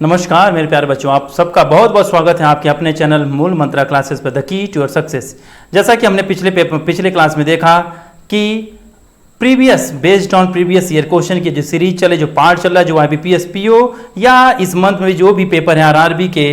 नमस्कार मेरे प्यारे बच्चों, आप सबका बहुत बहुत स्वागत है आपके अपने चैनल मूल मंत्रा क्लासेस पर the key to your success. जैसा कि हमने पिछले क्लास में देखा कि previous based on previous year question की जो सीरीज चले, जो पार्ट चल रहा है, जो IBPS PO या इस मंथ में जो भी पेपर है RRB के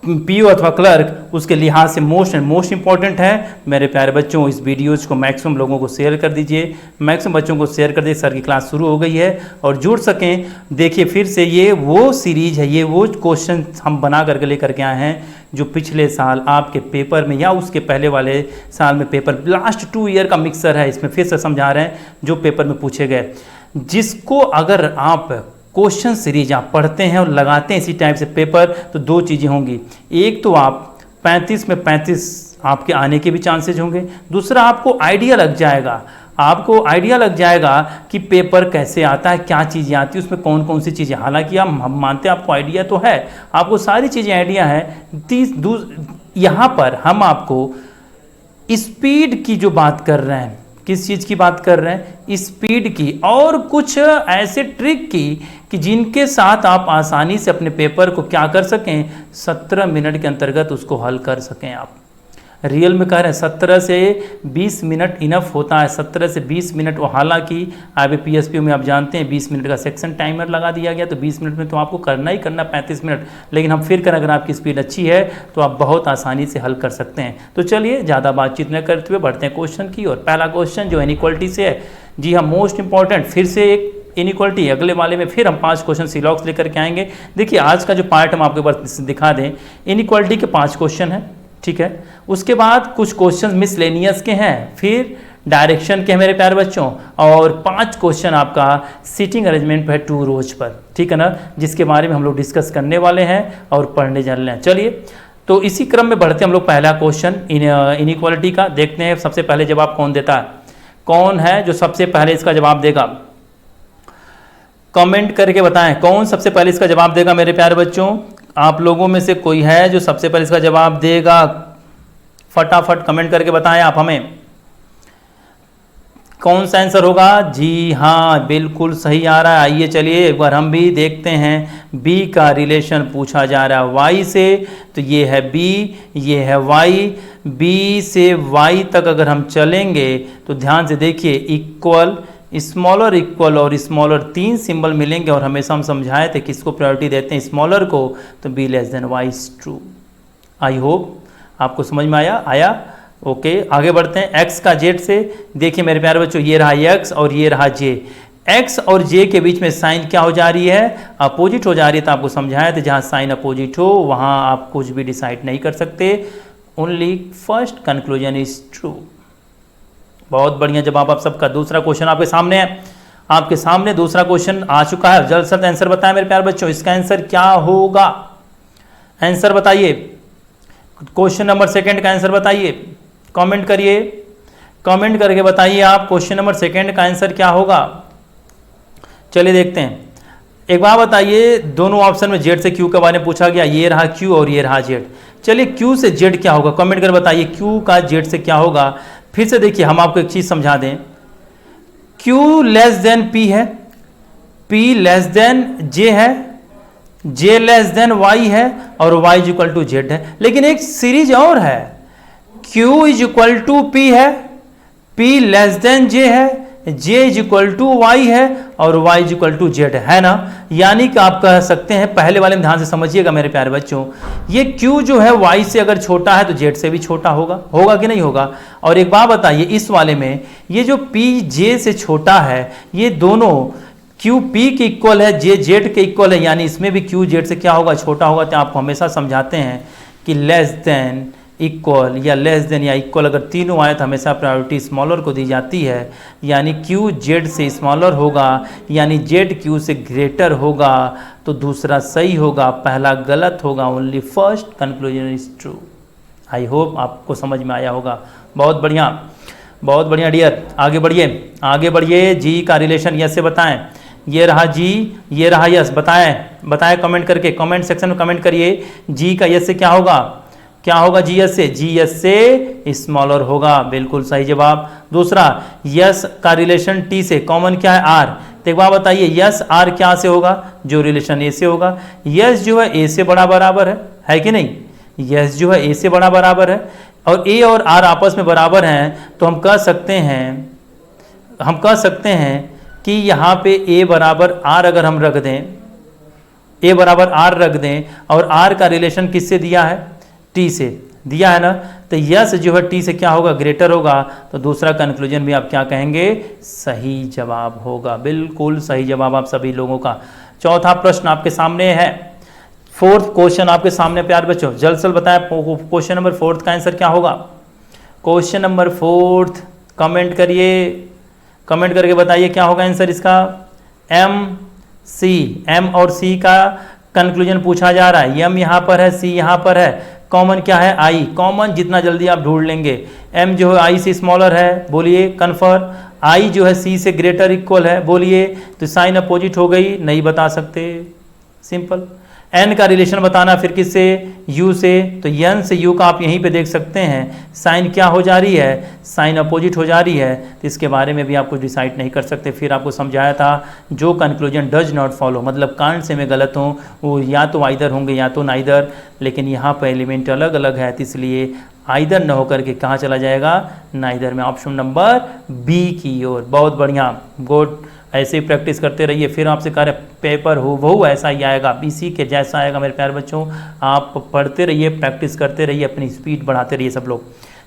PO अथवा क्लर्क, उसके लिहाज से मोस्ट इंपॉर्टेंट है। मेरे प्यारे बच्चों, इस वीडियोज़ को मैक्सिमम लोगों को शेयर कर दीजिए, मैक्सिमम बच्चों को शेयर कर दीजिए। सर की क्लास शुरू हो गई है और जुड़ सकें। देखिए फिर से ये वो सीरीज है, ये वो क्वेश्चन हम बना करके लेकर के आए हैं जो पिछले साल आपके पेपर में या उसके पहले वाले साल में पेपर, लास्ट 2 ईयर का मिक्सर है। इसमें फिर से समझा रहे हैं जो पेपर में पूछे गए, जिसको अगर आप क्वेश्चन सीरीज आप पढ़ते हैं और लगाते हैं इसी टाइप से पेपर, तो 2 चीज़ें होंगी। एक तो आप 35 में 35 आपके आने के भी चांसेज होंगे, दूसरा आपको आइडिया लग जाएगा कि पेपर कैसे आता है, क्या चीज़ें आती है, उसमें कौन कौन सी चीज़ें। हालांकि हम मानते हैं आपको आइडिया तो है, आपको सारी चीज़ें आइडिया है। यहाँ पर हम आपको स्पीड की जो बात कर रहे हैं, किस चीज़ की बात कर रहे हैं? स्पीड की, और कुछ ऐसे ट्रिक की कि जिनके साथ आप आसानी से अपने पेपर को क्या कर सकें, 17 मिनट के अंतर्गत उसको हल कर सकें। आप रियल में कह रहे हैं 17 से 20 मिनट इनफ होता है, 17 से 20 मिनट। वो हालांकि IBPS PO में आप जानते हैं 20 मिनट का सेक्शन टाइमर लगा दिया गया, तो 20 मिनट में तो आपको करना ही करना 35 मिनट। लेकिन हम फिर करें, अगर आपकी स्पीड अच्छी है तो आप बहुत आसानी से हल कर सकते हैं। तो चलिए ज़्यादा बातचीत न करते हुए बढ़ते हैं क्वेश्चन की ओर। पहला क्वेश्चन जो इनइक्वालिटी से है, जी हाँ, मोस्ट इंपॉर्टेंट। फिर से एक इनइक्वालिटी, अगले वाले में फिर हम 5 क्वेश्चन सिलॉक्स लेकर के आएंगे। देखिए आज का जो पार्ट हम आपके पास दिखा दें, इनइक्वालिटी के 5 क्वेश्चन हैं, ठीक है। उसके बाद कुछ क्वेश्चन मिसलेनियस के हैं, फिर डायरेक्शन के हैं मेरे प्यारे बच्चों, और 5 क्वेश्चन आपका सीटिंग अरेंजमेंट पर है 2 रोज पर, ठीक है ना, जिसके बारे में हम लोग डिस्कस करने वाले हैं और पढ़ने जा रहे हैं। चलिए तो इसी क्रम में बढ़ते हम लोग पहला क्वेश्चन इनइक्वालिटी का देखते हैं। सबसे पहले जवाब कौन देता है, कौन है जो सबसे पहले इसका जवाब देगा? कमेंट करके बताएं कौन सबसे पहले इसका जवाब देगा। मेरे प्यारे बच्चों, आप लोगों में से कोई है जो सबसे पहले इसका जवाब देगा? फटाफट कमेंट करके बताएं आप हमें, कौन सा आंसर होगा। जी हाँ, बिल्कुल सही आ रहा है। आइए चलिए एक बार हम भी देखते हैं। बी का रिलेशन पूछा जा रहा है वाई से, तो ये है बी, ये है वाई। बी से वाई तक अगर हम चलेंगे तो ध्यान से देखिए, इक्वल, स्मॉलर, इक्वल और स्मॉलर 3 सिंबल मिलेंगे, और हमेशा हम समझाए थे किसको प्रायोरिटी देते हैं, स्मॉलर को, तो B less than Y is true. I hope आपको समझ में आया। ओके, आगे बढ़ते हैं। एक्स का जेड से, देखिए मेरे प्यारे बच्चों, ये रहा एक्स और ये रहा जे। एक्स और जे के बीच में साइन क्या हो जा रही है, अपोजिट हो जा रही है। तो आपको समझाया था जहाँ साइन अपोजिट हो वहाँ आप कुछ भी डिसाइड नहीं कर सकते, only first conclusion is true. बहुत बढ़िया जवाब आप सबका। दूसरा क्वेश्चन आपके सामने है, आपके सामने दूसरा क्वेश्चन आ चुका है। जल्द से जल्द आंसर बताएं मेरे प्यारे बच्चों, इसका आंसर क्या होगा? आंसर बताइए, क्वेश्चन नंबर 2 का आंसर बताइए, कमेंट करिए, कमेंट करके बताइए आप क्वेश्चन नंबर 2 का आंसर क्या होगा। चलिए देखते हैं। एक बार बताइए, दोनों ऑप्शन में जेड से क्यू के बारे में पूछा गया, ये रहा क्यू और ये रहा जेड। चलिए क्यू से जेड क्या होगा, कमेंट कर बताइए क्यू का जेड से क्या होगा। फिर से देखिए, हम आपको एक चीज समझा दें, Q लेस देन P है, P लेस देन J है, J लेस देन Y है, और Y is equal to Z है। लेकिन एक सीरीज और है, Q is equal to P है, P लेस देन J है, J is equal to Y है, और Y is equal to Z है ना। यानी कि आप कह सकते हैं, पहले वाले में ध्यान से समझिएगा मेरे प्यारे बच्चों, ये Q जो है Y से अगर छोटा है तो Z से भी छोटा होगा कि नहीं होगा। और एक बात बताइए, इस वाले में ये जो P J से छोटा है, ये दोनों Q P के इक्वल है, J Z के इक्वल है, यानी इसमें भी Q Z से क्या होगा, छोटा होगा। तो आपको हमेशा समझाते हैं कि लेस देन, इक्वल या लेस देन या इक्वल अगर तीनों आए तो हमेशा प्रायोरिटी स्मॉलर को दी जाती है। यानी Q Z से स्मॉलर होगा, यानी Z Q से ग्रेटर होगा, तो दूसरा सही होगा, पहला गलत होगा। Only first conclusion is true. I hope आपको समझ में आया होगा। बहुत बढ़िया, बहुत बढ़िया डियर, आगे बढ़िए, आगे बढ़िए। जी का रिलेशन यस से बताएं, ये रहा जी, ये रहा यस, बताएं कमेंट करके, कमेंट सेक्शन में कमेंट करिए। जी का यस से क्या होगा, क्या होगा जी एस से? जी एस से स्मॉलर होगा, बिल्कुल सही जवाब। दूसरा, यस का रिलेशन टी से, कॉमन क्या है आर, तो एक बार बताइए यस आर क्या से होगा? जो रिलेशन ए से होगा। यस जो है ए से बड़ा बराबर है कि नहीं, यस जो है ए से बड़ा बराबर है और ए और आर आपस में बराबर हैं, तो हम कह सकते हैं कि यहाँ पे ए बराबर आर अगर हम रख दें, ए बराबर आर रख दें और आर का रिलेशन किससे दिया है, टी से दिया है ना, तो यस जो है टी से क्या होगा, ग्रेटर होगा। तो दूसरा कंक्लूजन भी आप क्या कहेंगे, सही जवाब होगा, बिल्कुल सही जवाब आप सभी लोगों का। चौथा प्रश्न आपके सामने है, फोर्थ क्वेश्चन आपके सामने प्यार बच्चों, जल्द से जल्द बताएं क्वेश्चन नंबर फोर्थ का आंसर क्या होगा। क्वेश्चन नंबर फोर्थ कमेंट करिए, कमेंट करके बताइए क्या होगा आंसर इसका। एम सी, एम और सी का कंक्लूजन पूछा जा रहा है। एम यहाँ पर है, सी यहाँ पर है, कॉमन क्या है, आई। कॉमन जितना जल्दी आप ढूंढ लेंगे। एम जो है आई से स्मॉलर है, बोलिए कन्फर्म। आई जो है सी से ग्रेटर इक्वल है, बोलिए। तो साइन अपोजिट हो गई, नहीं बता सकते, सिंपल। एन का रिलेशन बताना फिर किससे, यू से, तो एन से यू का आप यहीं पे देख सकते हैं, साइन क्या हो जा रही है, साइन अपोजिट हो जा रही है। तो इसके बारे में भी आपको डिसाइड नहीं कर सकते। फिर आपको समझाया था जो कंक्लूजन डज नॉट फॉलो, मतलब कांड से मैं गलत हूँ, वो या तो आइदर होंगे या तो नाइदर, लेकिन यहाँ पर एलिमेंट अलग अलग है, तो इसलिए आइदर न होकर के कहाँ चला जाएगा, नाइदर में, ऑप्शन नंबर बी की ओर। बहुत बढ़िया, गुड। ऐसे ही प्रैक्टिस करते रहिए, फिर आपसे कह रहे पेपर हो वो ऐसा ही आएगा, इसी के जैसा आएगा मेरे प्यारे बच्चों। आप पढ़ते रहिए, प्रैक्टिस करते रहिए, अपनी स्पीड बढ़ाते रहिए सब लोग।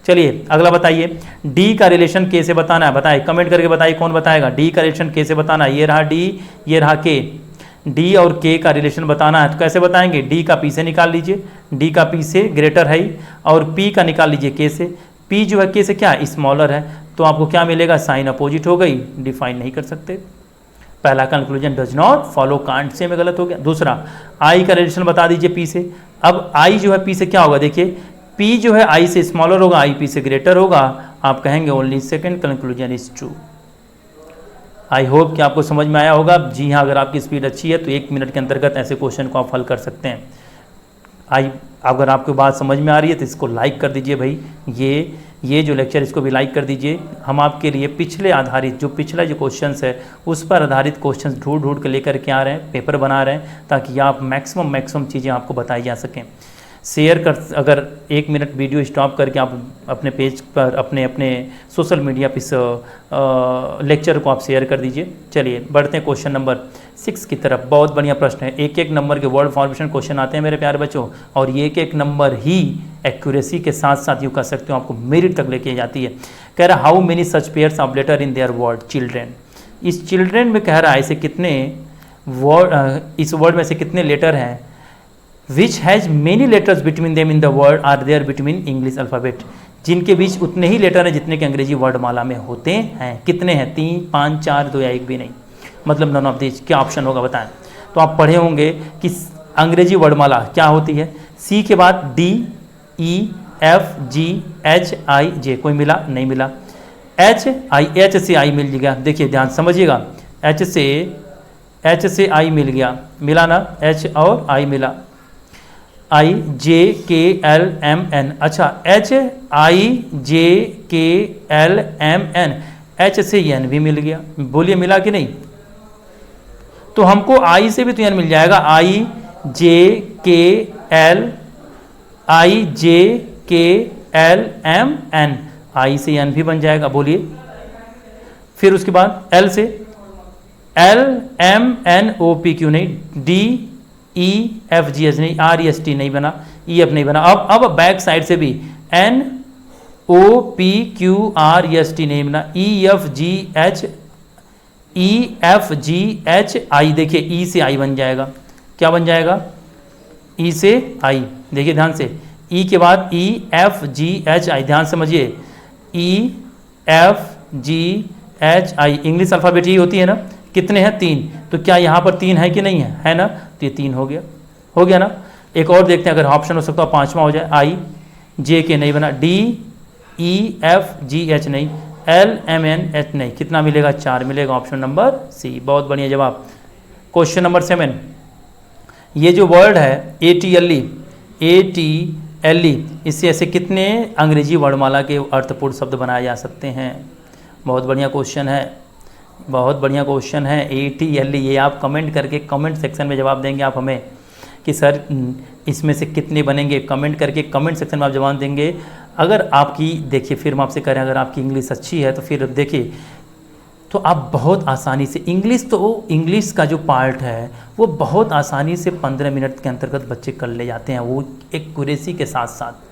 चलिए अगला बताइए, डी का रिलेशन के से बताना है, बताइए कमेंट करके बताइए कौन बताएगा। डी का रिलेशन के से बताना है, ये रहा डी, ये रहा के। डी और के का रिलेशन बताना है, तो कैसे बताएंगे, डी का पी से निकाल लीजिए, डी का पी से ग्रेटर है, और पी का निकाल लीजिए के से। पी जो है के से क्या स्मॉलर है, तो आपको क्या मिलेगा, साइन अपोजिट हो गई, डिफाइन नहीं कर सकते। पहला conclusion does not follow, can't say में गलत हो गया। दूसरा, आई का रिलेशन बता दीजिए पी से। अब आई जो है पी से क्या होगा, देखिए पी जो है आई से स्मॉलर होगा, आई पी से ग्रेटर होगा, आप कहेंगे only second conclusion is true. I hope कि आपको समझ में आया होगा। जी हाँ, अगर आपकी स्पीड अच्छी है तो 1 मिनट के अंतर्गत ऐसे क्वेश्चन को आप हल कर सकते हैं। अगर आपको बात समझ में आ रही है तो इसको लाइक कर दीजिए भाई, ये जो लेक्चर इसको भी लाइक कर दीजिए। हम आपके लिए पिछले आधारित जो पिछला जो क्वेश्चंस है उस पर आधारित क्वेश्चंस ढूंढ के लेकर के आ रहे हैं, पेपर बना रहे हैं, ताकि आप मैक्सिमम चीज़ें आपको बताई जा सकें। शेयर कर, अगर 1 मिनट वीडियो स्टॉप करके आप अपने पेज पर अपने सोशल मीडिया पर इस लेक्चर को आप शेयर कर दीजिए। चलिए बढ़ते हैं क्वेश्चन नंबर 6 की तरफ। बहुत बढ़िया प्रश्न है, एक नंबर के वर्ड फॉर्मेशन क्वेश्चन आते हैं मेरे प्यारे बच्चों, और ये एक नंबर ही एक्यूरेसी के साथ साथ यूँ कह सकते हो आपको मेरिट तक लेके जाती है। कह रहा how many such pairs of letter in their word children. इस चिल्ड्रेन में कह रहा है ऐसे कितने वर्ड, इस वर्ड में से कितने लेटर हैं, which has many letters between them in the word are there between English alphabet, जिनके बीच उतने ही लेटर हैं जितने के अंग्रेजी वर्डमाला में होते हैं। कितने हैं, 3, 5, 4, 2 या 1 भी नहीं, मतलब नॉन ऑफ दिस। क्या ऑप्शन होगा बताएं। तो आप पढ़े होंगे कि अंग्रेजी वर्डमाला क्या होती है, सी के बाद डी, ई, एफ, जी, एच, आई, जे। कोई मिला, नहीं मिला। एच से आई मिल गया, देखिए ध्यान समझिएगा, एच से आई मिल गया, मिला ना, एच और आई मिला, आई, जे, के, एल, एम, एन। अच्छा, एच, आई, जे, के, एल, एम, एन, एच से एन भी मिल गया, बोलिए मिला कि नहीं। तो हमको आई से भी तो एन मिल जाएगा, आई, जे, के, एल, आई, जे, के, एल, एम, एन, आई से एन भी बन जाएगा, बोलिए। फिर उसके बाद एल से L, M, N, O, P, Q नहीं, डी, ई, एफ, जी, एच नहीं, आर, एस, टी नहीं बना, ई, एफ नहीं बना। अब बैक साइड से भी N, O, P, Q, R, S, T नहीं बना, E, F, G, H, E, F, G, H, I. देखिए ई से आई बन जाएगा, क्या बन जाएगा, ई से आई। देखिए ध्यान से, ई के बाद ई, एफ, जी, एच, आई। ध्यान समझिए, ई, एफ, जी, एच, आई, इंग्लिश अल्फ़ाबेट ही होती है ना। कितने हैं, 3। तो क्या यहाँ पर 3 है कि नहीं है, है ना, तो ये 3 हो गया ना। एक और देखते हैं, अगर ऑप्शन हो सकता है 5वां हो जाए, आई, जे, के नहीं बना, डी, ई, एफ, जी, एच नहीं, एल, एम, एन, एच नहीं। कितना मिलेगा, 4 मिलेगा, ऑप्शन नंबर सी। बहुत बढ़िया जवाब। क्वेश्चन नंबर 7, ये जो वर्ड है ATLE, इससे ऐसे कितने अंग्रेजी वर्णमाला के अर्थपूर्ण शब्द बनाए जा सकते हैं। बहुत बढ़िया क्वेश्चन है। बहुत बढ़िया क्वेश्चन है। ATLE, ये आप कमेंट करके कमेंट सेक्शन में जवाब देंगे आप हमें कि सर इसमें से कितने बनेंगे, कमेंट करके कमेंट सेक्शन में आप जवाब देंगे। अगर आपकी, देखिए फिर हम आपसे कह रहे हैं, अगर आपकी इंग्लिश अच्छी है तो फिर देखिए तो आप बहुत आसानी से इंग्लिश का जो पार्ट है वो बहुत आसानी से 15 मिनट के अंतर्गत बच्चे कर ले जाते हैं, वो एक्यूरेसी के साथ साथ।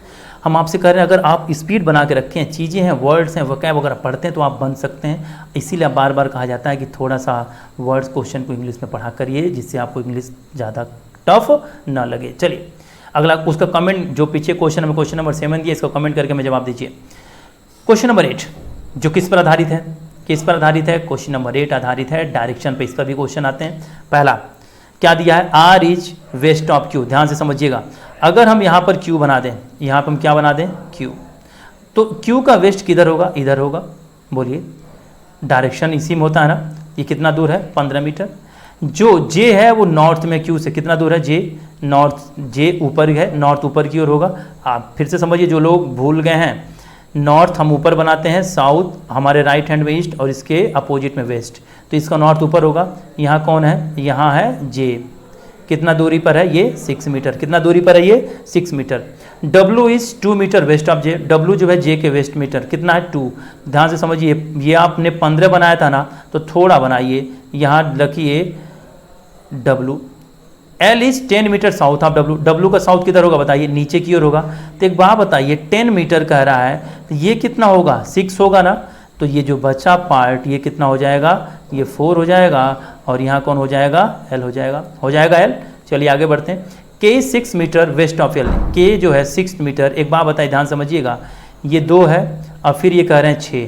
हम आपसे कह रहे हैं अगर आप स्पीड बना के रखें, चीज़ें हैं, वर्ड्स हैं, वोकैब वगैरह पढ़ते हैं तो आप बन सकते हैं। इसीलिए बार बार कहा जाता है कि थोड़ा सा वर्ड्स क्वेश्चन को इंग्लिश में पढ़ा करिए, जिससे आपको इंग्लिश ज़्यादा टफ ना लगे। चलिए अगला उसका कमेंट, जो पीछे क्वेश्चन नंबर 7 दिया, इसको कमेंट करके हमें जवाब दीजिए। क्वेश्चन नंबर 8 जो किस पर आधारित है, किस पर आधारित है? क्वेश्चन नंबर 8 आधारित है डायरेक्शन पे। इस पर भी क्वेश्चन आते हैं। पहला क्या दिया है? R is west of Q। ध्यान से समझिएगा, अगर हम यहाँ पर Q बना दें, यहाँ पर हम क्या बना दें? Q, तो Q का वेस्ट किधर होगा? इधर होगा। बोलिए, डायरेक्शन इसी में होता है ना। ये कितना दूर है? 15 मीटर। जो J है वो नॉर्थ में Q से कितना दूर है? J नॉर्थ, J ऊपर है, नॉर्थ ऊपर की ओर होगा। आप फिर से समझिए, जो लोग भूल गए हैं, नॉर्थ हम ऊपर बनाते हैं, साउथ हमारे राइट हैंड में ईस्ट और इसके अपोजिट में वेस्ट, तो इसका नॉर्थ ऊपर होगा। यहाँ कौन है? यहाँ है J। कितना दूरी पर है? ये 6 मीटर। कितना दूरी पर है? ये 6 metre. W is 2 metre west of J। W जो है J के वेस्ट मीटर, कितना है? 2। ध्यान से समझिए, ये आपने 15 बनाया था ना, तो थोड़ा बनाइए, यहाँ रखिए W। L is 10 metre south of W। W का साउथ किधर होगा बताइए? नीचे की ओर होगा। तो एक बात बताइए, 10 मीटर कह रहा है तो ये कितना होगा? 6 होगा ना। तो ये जो बचा पार्ट ये कितना हो जाएगा? ये 4 हो जाएगा। और यहाँ कौन हो जाएगा? L हो जाएगा। हो जाएगा L। चलिए आगे बढ़ते हैं। K 6 metre west of L। K जो है 6 मीटर। एक बात बताइए, ध्यान समझिएगा, ये 2 है और फिर ये कह रहे हैं 6।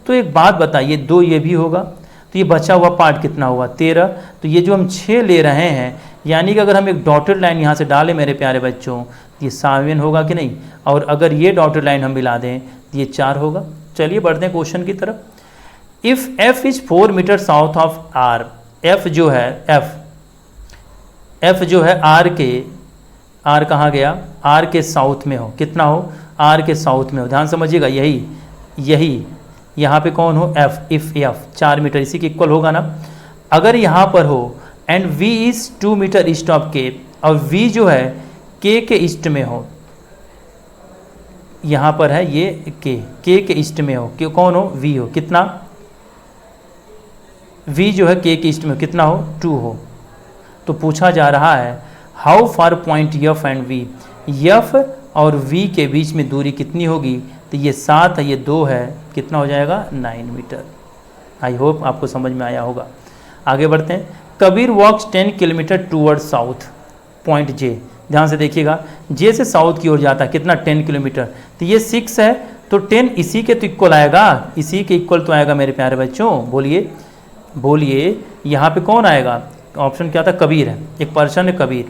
तो एक बात बताइए, 2 ये भी होगा, तो ये बचा हुआ पार्ट कितना हुआ? 13। तो ये जो हम 6 ले रहे हैं, यानी कि अगर हम एक डॉटेड लाइन यहाँ से डालें मेरे प्यारे बच्चों, ये 7 होगा कि नहीं? और अगर ये डॉटेड लाइन हम मिला दें तो ये 4 होगा। चलिए बढ़ते हैं क्वेश्चन की तरफ। If F is 4 metre south of R। F जो है F जो है R कहाँ गया? R के साउथ में हो। कितना हो? R के साउथ में हो। ध्यान समझिएगा, यही यहाँ पे कौन हो? F। इफ़ F 4 मीटर इसी के इक्वल होगा ना। अगर यहाँ पर हो and V is 2 metre east of K, और V जो है K के ईस्ट में हो, यहाँ पर है ये K के ईस्ट में हो, कि कौन हो? V हो। कितना? V जो है K के ईस्ट में कितना हो? 2 हो। तो पूछा जा रहा है how far point F and V। F और V के बीच में दूरी कितनी होगी? तो ये 7 है, ये 2 है, कितना हो जाएगा? 9 मीटर। आई होप आपको समझ में आया होगा। आगे बढ़ते हैं। कबीर वॉक्स 10 kilometre toward south point J। ध्यान से देखिएगा, J से साउथ की ओर जाता है, कितना? 10 किलोमीटर। तो ये 6 है, तो 10 इसी के तो इक्वल आएगा, इसी के इक्वल तो आएगा मेरे प्यारे बच्चों। बोलिए यहाँ पे कौन आएगा? ऑप्शन क्या था? कबीर है, एक पर्सन है कबीर।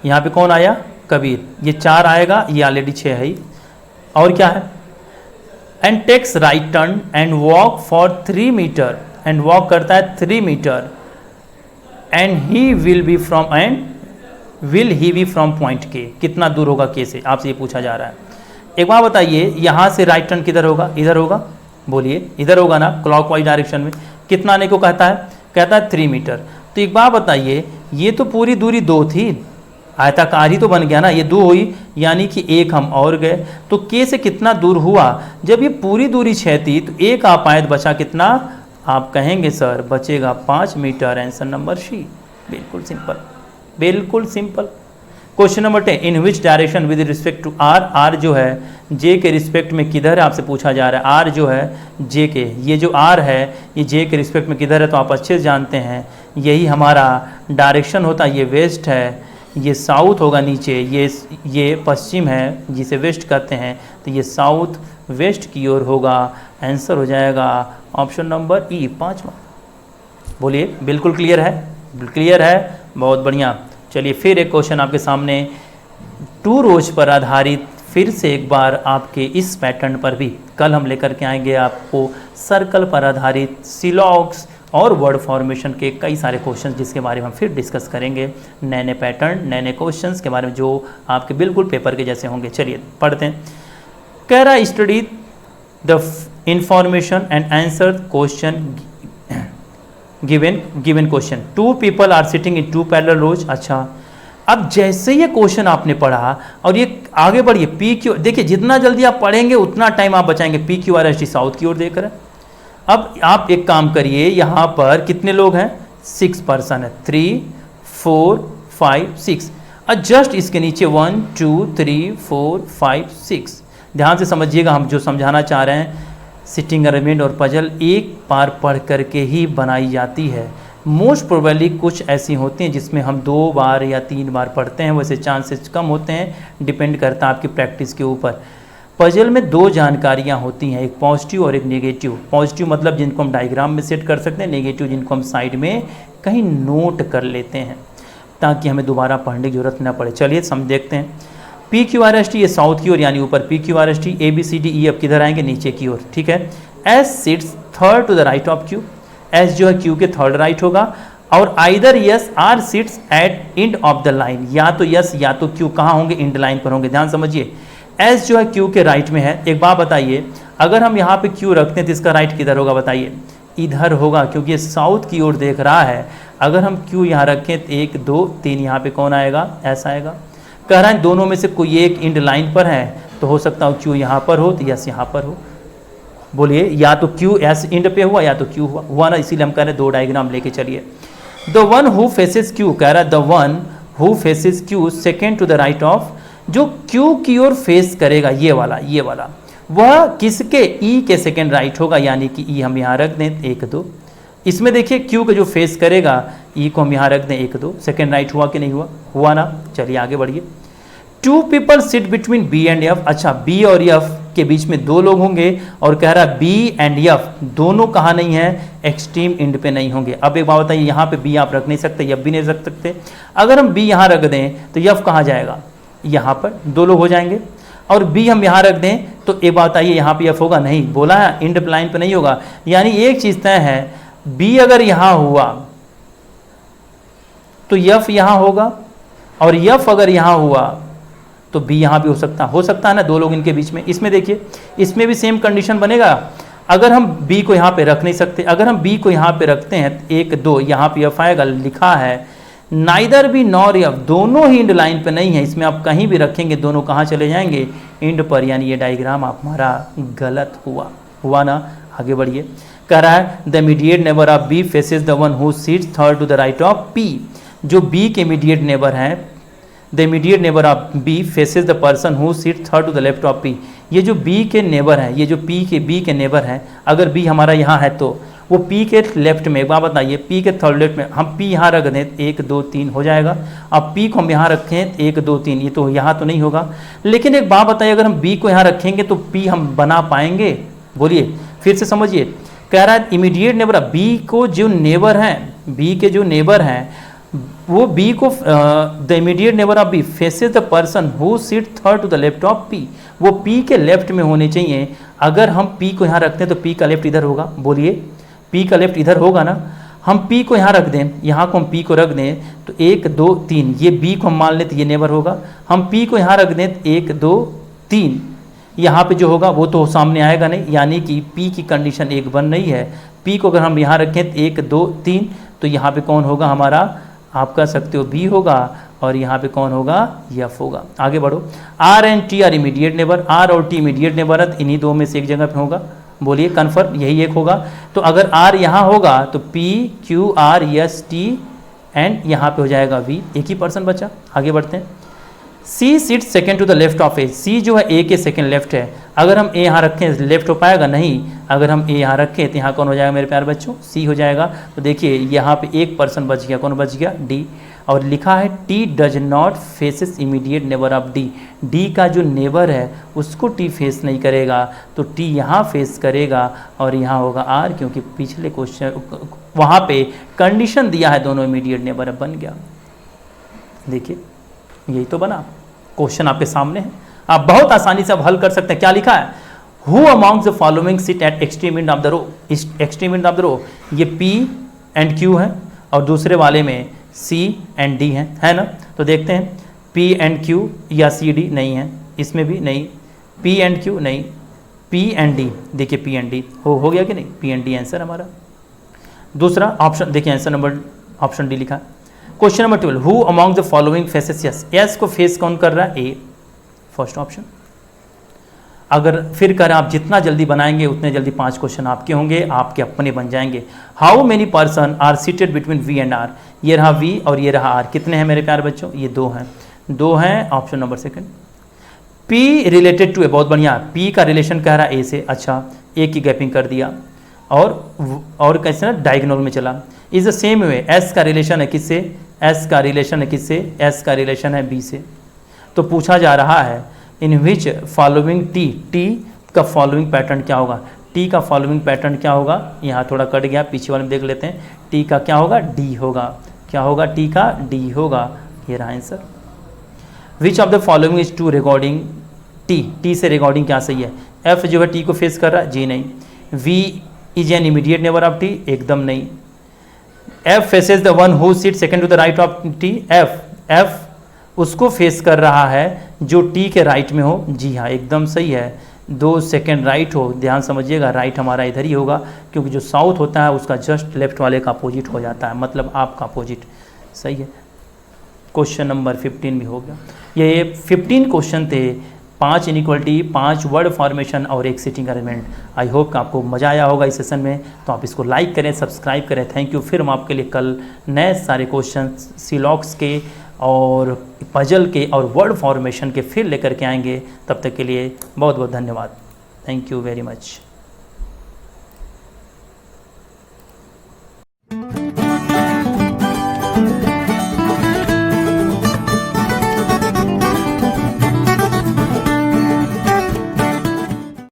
यहाँ पे कौन आया? कबीर। ये 4 आएगा, ये ऑलरेडी 6 है ही। और क्या है? And takes right turn and walk for 3 metre, and walk करता है 3 metre, and he will he be from point K। कितना दूर होगा K से? आपसे ये पूछा जा रहा है। एक बात बताइए, यहाँ से राइट टर्न किधर होगा? इधर होगा। बोलिए, इधर होगा ना, क्लॉकवाइज डायरेक्शन में। कितना आने को कहता है? कहता है 3 मीटर। तो एक बात बताइए, ये तो पूरी दूरी 2 थी, आयताकार ही तो बन गया ना, ये 2 हुई, यानी कि 1 हम और गए, तो K से कितना दूर हुआ? जब ये पूरी दूरी 6 थी तो 1 आप आए, बचा कितना? आप कहेंगे सर बचेगा 5 मीटर। Answer number C। बिल्कुल सिंपल, बिल्कुल simple. Question number 10, in which direction with respect to R। R जो है J के रिस्पेक्ट में किधर है? आपसे पूछा जा रहा है। R जो है J के, ये जो R है ये J के रिस्पेक्ट में किधर है? तो आप अच्छे से जानते हैं, यही हमारा डायरेक्शन होता है। ये वेस्ट है, ये साउथ होगा नीचे, ये पश्चिम है जिसे वेस्ट कहते हैं, तो ये साउथ वेस्ट की ओर होगा। आंसर हो जाएगा ऑप्शन नंबर E, 5वां। बोलिए, बिल्कुल क्लियर है? क्लियर है, बहुत बढ़िया। चलिए फिर एक क्वेश्चन आपके सामने 2 रोज पर आधारित, फिर से एक बार आपके इस पैटर्न पर भी कल हम लेकर के आएंगे आपको सर्कल पर आधारित सिलॉग्स और वर्ड फॉर्मेशन के कई सारे क्वेश्चंस, जिसके बारे में हम फिर डिस्कस करेंगे। नए नए पैटर्न, नए नए क्वेश्चंस के बारे में जो आपके बिल्कुल पेपर के जैसे होंगे। चलिए पढ़ते हैं। कह रहा study the information and answer question given question. 2 people are sitting in 2 parallel rows। अच्छा, अब जैसे ये क्वेश्चन आपने पढ़ा और ये आगे बढ़िए, पी क्यू, देखिए जितना जल्दी आप पढ़ेंगे उतना टाइम आप बचाएंगे। P Q R S T south की ओर देख रहे हैं। अब आप एक काम करिए, यहाँ पर कितने लोग हैं, 6 पर्सन है, 3 4 5 6, और जस्ट इसके नीचे 1 2 3 4 5 6। ध्यान से समझिएगा, हम जो समझाना चाह रहे हैं, सिटिंग अरेंजमेंट और पजल एक बार पढ़ करके ही बनाई जाती है। मोस्ट प्रोबेबली कुछ ऐसी होती हैं जिसमें हम 2 बार या 3 बार पढ़ते हैं, वैसे चांसेस कम होते हैं, डिपेंड करता है आपकी प्रैक्टिस के ऊपर। पजल में 2 जानकारियां होती हैं, एक पॉजिटिव और एक नेगेटिव। पॉजिटिव मतलब जिनको हम डायग्राम में सेट कर सकते हैं, नेगेटिव जिनको हम साइड में कहीं नोट कर लेते हैं ताकि हमें दोबारा पढ़ने की जरूरत न पड़े। चलिए हम देखते हैं। P Q R S T, ये साउथ की ओर यानी ऊपर P Q R S T, A B C D E अब किधर आएंगे, नीचे की ओर, ठीक है। S sits third to the right of Q, S जो है क्यू के थर्ड राइट होगा, और either S R sits at end of the line, या तो यस या तो क्यू कहाँ होंगे, एंड लाइन पर होंगे। ध्यान समझिए, एस जो है क्यू के राइट में है। एक बात बताइए, अगर हम यहाँ पे क्यू रखते हैं तो इसका राइट किधर होगा, बताइए, इधर होगा, क्योंकि ये साउथ की ओर देख रहा है। अगर हम क्यू यहाँ रखें तो 1 2 3 यहाँ पे कौन आएगा, ऐसा आएगा। कह रहा है दोनों में से कोई एक इंड लाइन पर है, तो हो सकता हो क्यू यहाँ पर हो तो यस यहाँ पर हो। बोलिए, या तो क्यू एस इंड पे हुआ या तो क्यू हुआ ना, इसीलिए हम कह रहे हैं 2 डायग्राम लेके चलिए। The one who faces Q, कह रहा है the one who faces Q second to the right of, जो क्यू की ओर फेस करेगा, ये वाला वह किसके, ई के सेकेंड राइट होगा, यानी कि ई हम यहाँ रख दें 1 2। इसमें देखिए क्यू को जो फेस करेगा, ई को हम यहाँ रख दें 1 2, सेकेंड राइट हुआ कि नहीं हुआ, हुआ ना। चलिए आगे बढ़िए। 2 people sit between B and F, अच्छा बी और एफ के बीच में 2 लोग होंगे, और कह रहा है बी एंड एफ दोनों कहाँ नहीं है, एक्सट्रीम एंड पे नहीं होंगे। अब एक बात बताइए, यहाँ पे बी आप रख नहीं सकते, एफ भी नहीं रख सकते। अगर हम बी यहाँ रख दें तो एफ कहाँ जाएगा, यहाँ पर 2 लोग हो जाएंगे, और बी हम यहाँ रख दें तो एक बात बताइए, यहाँ पे एफ होगा, नहीं, बोला है एंड लाइन पे नहीं होगा। यानी एक चीज तय है, बी अगर यहाँ हुआ तो एफ यहाँ होगा, और एफ अगर यहाँ हुआ तो बी यहाँ भी हो सकता है ना, 2 लोग इनके बीच में। इसमें देखिए, इसमें भी सेम कंडीशन बनेगा। अगर हम बी को यहाँ पे रख नहीं सकते, अगर हम बी को यहाँ पे रखते हैं 1 2, यहाँ पे एफ आएगा, लिखा है नाइदर बी नॉर एफ, दोनों ही इंड लाइन पे नहीं है। इसमें आप कहीं भी रखेंगे दोनों कहाँ चले जाएंगे, इंड पर, यानी ये डायग्राम आप हमारा गलत हुआ ना। आगे बढ़िए, कह रहा है the immediate neighbour of B faces the one who seats third to the right of P, जो बी के इमीडिएट नेबर हैं, the immediate neighbour of B faces the person who seat third to the left of P. ये जो B के neighbour हैं, ये जो B के नेबर हैं, अगर बी हमारा यहाँ है तो वो पी के लेफ्ट में, एक बात बताइए, पी के थर्ड लेफ्ट में हम पी यहाँ रख दें 1 2 3 हो जाएगा। अब पी को हम यहाँ रखें 1 2 3, ये तो यहाँ तो नहीं होगा। लेकिन एक बात बताइए, अगर हम बी को यहाँ रखेंगे तो पी हम बना पाएंगे, बोलिए फिर से समझिए। कह रहा है इमीडिएट नेबर, बी को जो नेबर हैं, बी के जो नेबर हैं वो बी को, the immediate neighbour of B faces the person who seat third to the left of P, वो पी के लेफ्ट में होने चाहिए। अगर हम पी को यहाँ रखते हैं तो पी का लेफ्ट इधर होगा, बोलिए पी का लेफ्ट इधर होगा ना। हम पी को यहाँ रख दें, यहाँ को हम पी को रख दें तो 1 2 3, ये बी को हम मान लेते ये नेबर होगा। हम पी को यहाँ रख दें 1 2 3, यहाँ पे जो होगा वो तो सामने आएगा नहीं, यानी कि पी की कंडीशन 1 बन रही है। पी को अगर हम यहाँ रखें 1 2 3, तो यहाँ पे कौन होगा हमारा, आप कह सकते हो बी होगा, और यहाँ पे कौन होगा, एफ होगा। आगे बढ़ो। R and T are immediate neighbour, R और टी इमीडिएट नेबर है, इन्हीं 2 में से एक जगह पे होगा, बोलिए कन्फर्म, यही एक होगा। तो अगर आर यहाँ होगा तो P Q R S T and यहाँ पे हो जाएगा वी, एक ही पर्सन बचा। आगे बढ़ते हैं। C seat second to the left of A, C जो है ए के सेकेंड लेफ्ट है। अगर हम ए यहाँ रखें लेफ्ट हो पाएगा नहीं, अगर हम ए यहाँ रखें तो यहाँ कौन हो जाएगा मेरे प्यारे बच्चों, सी हो जाएगा। तो देखिए यहाँ पे एक पर्सन बच गया, कौन बच गया, डी। और लिखा है T does not faces immediate neighbour of D, D का जो नेबर है उसको टी फेस नहीं करेगा, तो टी यहाँ फेस करेगा और यहाँ होगा आर, क्योंकि पिछले क्वेश्चन वहाँ पे कंडीशन दिया है दोनों इमीडिएट नेबर, बन गया। देखिए यही तो बना, क्वेश्चन आपके सामने है, आप बहुत आसानी से आप हल कर सकते हैं। क्या लिखा है, who amongst the following sit at extreme end of the row, extreme end of the row, ये पी एंड क्यू है और दूसरे वाले में सी एंड डी है ना। तो देखते हैं पी एंड क्यू या सी डी नहीं है, इसमें भी नहीं, पी एंड क्यू नहीं, पी एंड डी, देखिए पी एंड डी हो गया कि नहीं, पी एंड डी आंसर हमारा। दूसरा ऑप्शन देखिए, आंसर नंबर ऑप्शन डी लिखा। Question number 12, who among the following faces yes, yes को फेस कौन कर रहा है, ए, फर्स्ट ऑप्शन। अगर फिर करें आप जितना जल्दी बनाएंगे उतने जल्दी 5 क्वेश्चन आपके होंगे, आपके अपने बन जाएंगे। How many person are seated between V and R, ये रहा वी और ये रहा आर, कितने हैं मेरे प्यारे बच्चों, ये 2 हैं, 2 हैं, option number second. P related to A, बहुत बढ़िया, पी का रिलेशन कह रहा है ए से, अच्छा ए की गैपिंग कर दिया और कैसे ना डायगोनल में चला। Is the same way S का रिलेशन है किससे, एस का रिलेशन है किससे, एस का रिलेशन है बी से। तो पूछा जा रहा है इन विच फॉलोइंग टी, टी का फॉलोइंग पैटर्न क्या होगा, टी का फॉलोइंग पैटर्न क्या होगा, यहाँ थोड़ा कट गया, पीछे वाले में देख लेते हैं, टी का क्या होगा, डी होगा, क्या होगा, टी का डी होगा, ये रहा answer. Which of the following is to recording T, T से रिकॉर्डिंग क्या सही है, एफ जो है टी को फेस कर रहा है, जी नहीं। V is an immediate neighbour of T, एकदम नहीं। F faces the one who sit second to the right of T, F उसको फेस कर रहा है जो टी के राइट में हो, जी हाँ एकदम सही है। 2 सेकंड राइट हो, ध्यान समझिएगा, राइट हमारा इधर ही होगा क्योंकि जो साउथ होता है उसका जस्ट लेफ्ट वाले का अपोजिट हो जाता है, मतलब आपका अपोजिट, सही है। क्वेश्चन नंबर 15 भी हो गया। ये 15 क्वेश्चन थे, 5 इनइक्वालिटी, 5 वर्ड फॉर्मेशन और 1 सिटिंग अरेंजमेंट। आई होप कि आपको मज़ा आया होगा इस सेशन में, तो आप इसको लाइक करें, सब्सक्राइब करें। Thank you. फिर हम आपके लिए कल नए सारे क्वेश्चन सीलॉक्स के और पजल के और वर्ड फॉर्मेशन के फिर लेकर के आएंगे। तब तक के लिए बहुत बहुत धन्यवाद। Thank you very much.